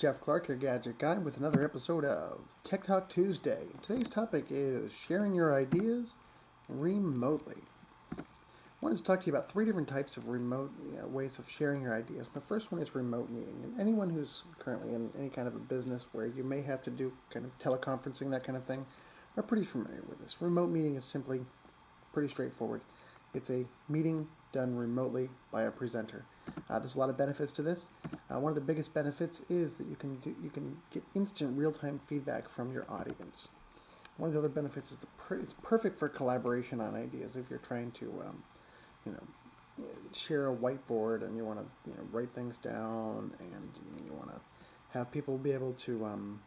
Jeff Clark, your gadget guy, with another episode of Tech Talk Tuesday. Today's topic is sharing your ideas remotely. I wanted to talk to you about three different types of remote ways of sharing your ideas. The first one is remote meeting. And anyone who's currently in any kind of a business where you may have to do kind of teleconferencing, that kind of thing, are pretty familiar with this. Remote meeting is simply pretty straightforward. It's a meeting done remotely by a presenter. There's a lot of benefits to this. One of the biggest benefits is that you can get instant real-time feedback from your audience. One of the other benefits is it's perfect for collaboration on ideas. If you're trying to you know share a whiteboard and you want to write things down, and you want to have people be able to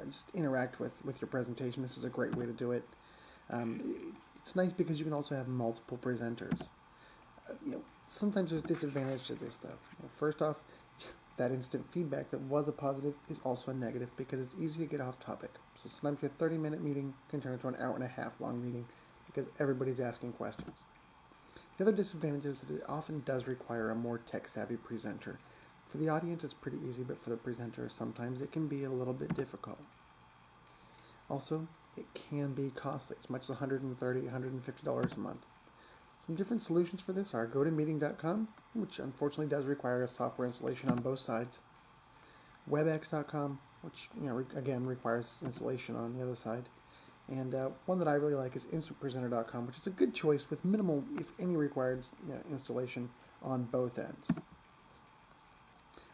just interact with your presentation, this is a great way to do it. It's nice because you can also have multiple presenters. Sometimes there's disadvantage to this though. First off, that instant feedback that was a positive is also a negative because it's easy to get off topic. So sometimes your 30-minute meeting can turn into an hour and a half long meeting because everybody's asking questions. The other disadvantage is that it often does require a more tech-savvy presenter. For the audience, it's pretty easy, but for the presenter, sometimes it can be a little bit difficult. Also, it can be costly, as much as $130, $150 a month. Some different solutions for this are GoToMeeting.com, which unfortunately does require a software installation on both sides. WebEx.com, which again requires installation on the other side. And one that I really like is InstantPresenter.com, which is a good choice with minimal, if any, required installation on both ends.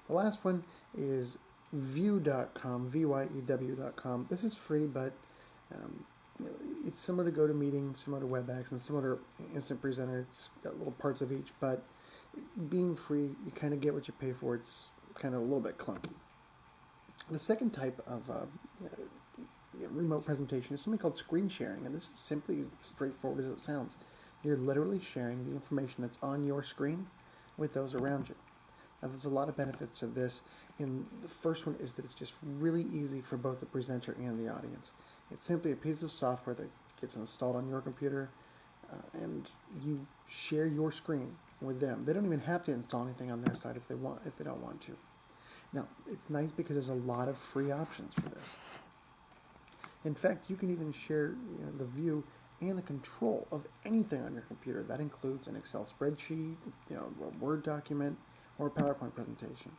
The last one is View.com, VYEW.com. This is free, but it's similar to GoToMeeting, similar to WebEx, and similar to Instant Presenter. It's got little parts of each, but being free, you kind of get what you pay for. It's kind of a little bit clunky. The second type of remote presentation is something called screen sharing, and this is simply as straightforward as it sounds. You're literally sharing the information that's on your screen with those around you. Now, there's a lot of benefits to this, and the first one is that it's just really easy for both the presenter and the audience. It's simply a piece of software that gets installed on your computer, and you share your screen with them. They don't even have to install anything on their side if they don't want to. Now, it's nice because there's a lot of free options for this. In fact, you can even share the view and the control of anything on your computer. That includes an Excel spreadsheet, a Word document, or a PowerPoint presentation.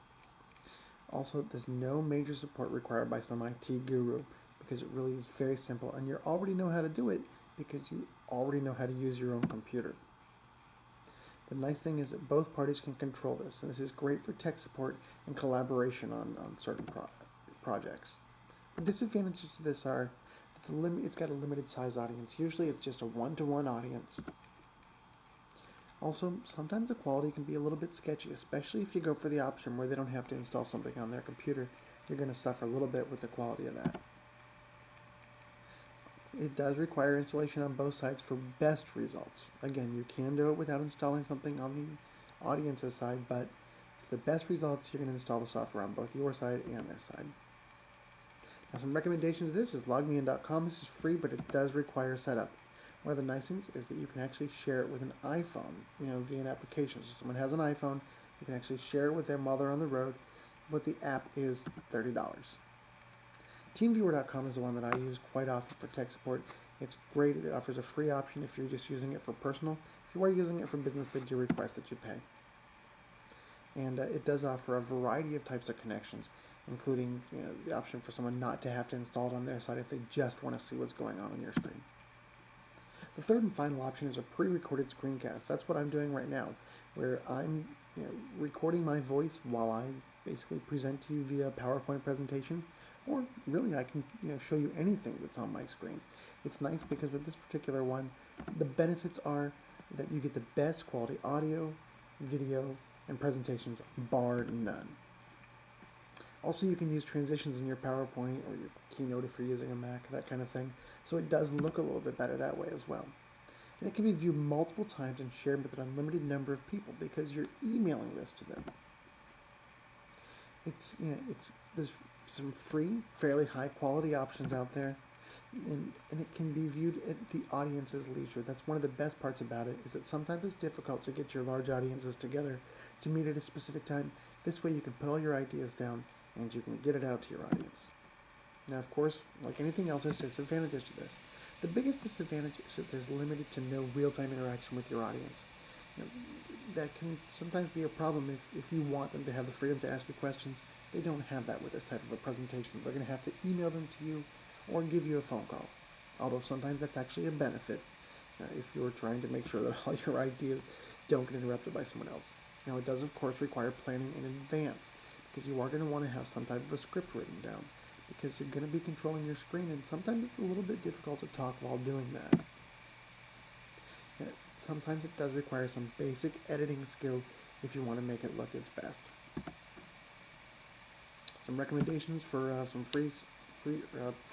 Also, there's no major support required by some IT guru because it really is very simple, and you already know how to do it because you already know how to use your own computer. The nice thing is that both parties can control this, and this is great for tech support and collaboration on certain projects. The disadvantages to this are that it's got a limited size audience. Usually it's just a one-to-one audience. Also, sometimes the quality can be a little bit sketchy, especially if you go for the option where they don't have to install something on their computer. You're going to suffer a little bit with the quality of that. It does require installation on both sides for best results. Again, you can do it without installing something on the audience's side, but for the best results, you're going to install the software on both your side and their side. Now, some recommendations of this is LogMeIn.com. This is free, but it does require setup. One of the nice things is that you can actually share it with an iPhone, via an application. So if someone has an iPhone, you can actually share it with them while they're on the road, but the app is $30. TeamViewer.com is the one that I use quite often for tech support. It's great. It offers a free option if you're just using it for personal. If you are using it for business, they do request that you pay. And it does offer a variety of types of connections, including the option for someone not to have to install it on their side if they just want to see what's going on your screen. The third and final option is a pre-recorded screencast. That's what I'm doing right now, where I'm recording my voice while I basically present to you via PowerPoint presentation, or really I can show you anything that's on my screen. It's nice because with this particular one, the benefits are that you get the best quality audio, video, and presentations, bar none. Also, you can use transitions in your PowerPoint or your Keynote if you're using a Mac, that kind of thing. So it does look a little bit better that way as well. And it can be viewed multiple times and shared with an unlimited number of people because you're emailing this to them. There's some free, fairly high quality options out there, and it can be viewed at the audience's leisure. That's one of the best parts about it, is that sometimes it's difficult to get your large audiences together to meet at a specific time. This way you can put all your ideas down and you can get it out to your audience. Now, of course, like anything else, there's disadvantages to this. The biggest disadvantage is that there's limited to no real-time interaction with your audience. You know, that can sometimes be a problem if you want them to have the freedom to ask you questions. They don't have that with this type of a presentation. They're going to have to email them to you or give you a phone call. Although sometimes that's actually a benefit if you're trying to make sure that all your ideas don't get interrupted by someone else. Now, it does, of course, require planning in advance because you are going to want to have some type of a script written down because you're going to be controlling your screen, and sometimes it's a little bit difficult to talk while doing that. Sometimes it does require some basic editing skills if you want to make it look its best. Some recommendations for some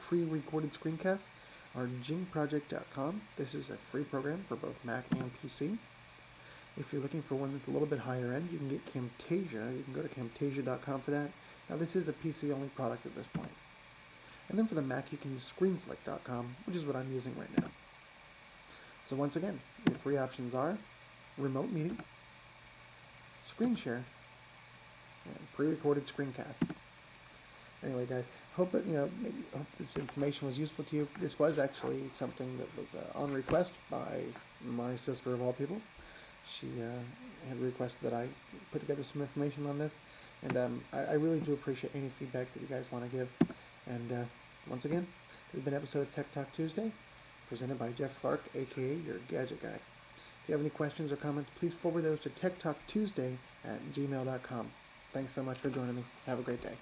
pre-recorded screencasts are jingproject.com. This is a free program for both Mac and PC. If you're looking for one that's a little bit higher end, you can get Camtasia. You can go to camtasia.com for that. Now, this is a PC-only product at this point. And then for the Mac, you can use screenflick.com, which is what I'm using right now. So once again, the three options are remote meeting, screen share, and pre-recorded screencasts. Anyway, guys, hope this information was useful to you. This was actually something that was on request by my sister of all people. She had requested that I put together some information on this, and I really do appreciate any feedback that you guys want to give. And once again, this has been an episode of Tech Talk Tuesday, presented by Jeff Clark, aka your Gadget Guy. If you have any questions or comments, please forward those to techtalktuesday@gmail.com. Thanks so much for joining me. Have a great day.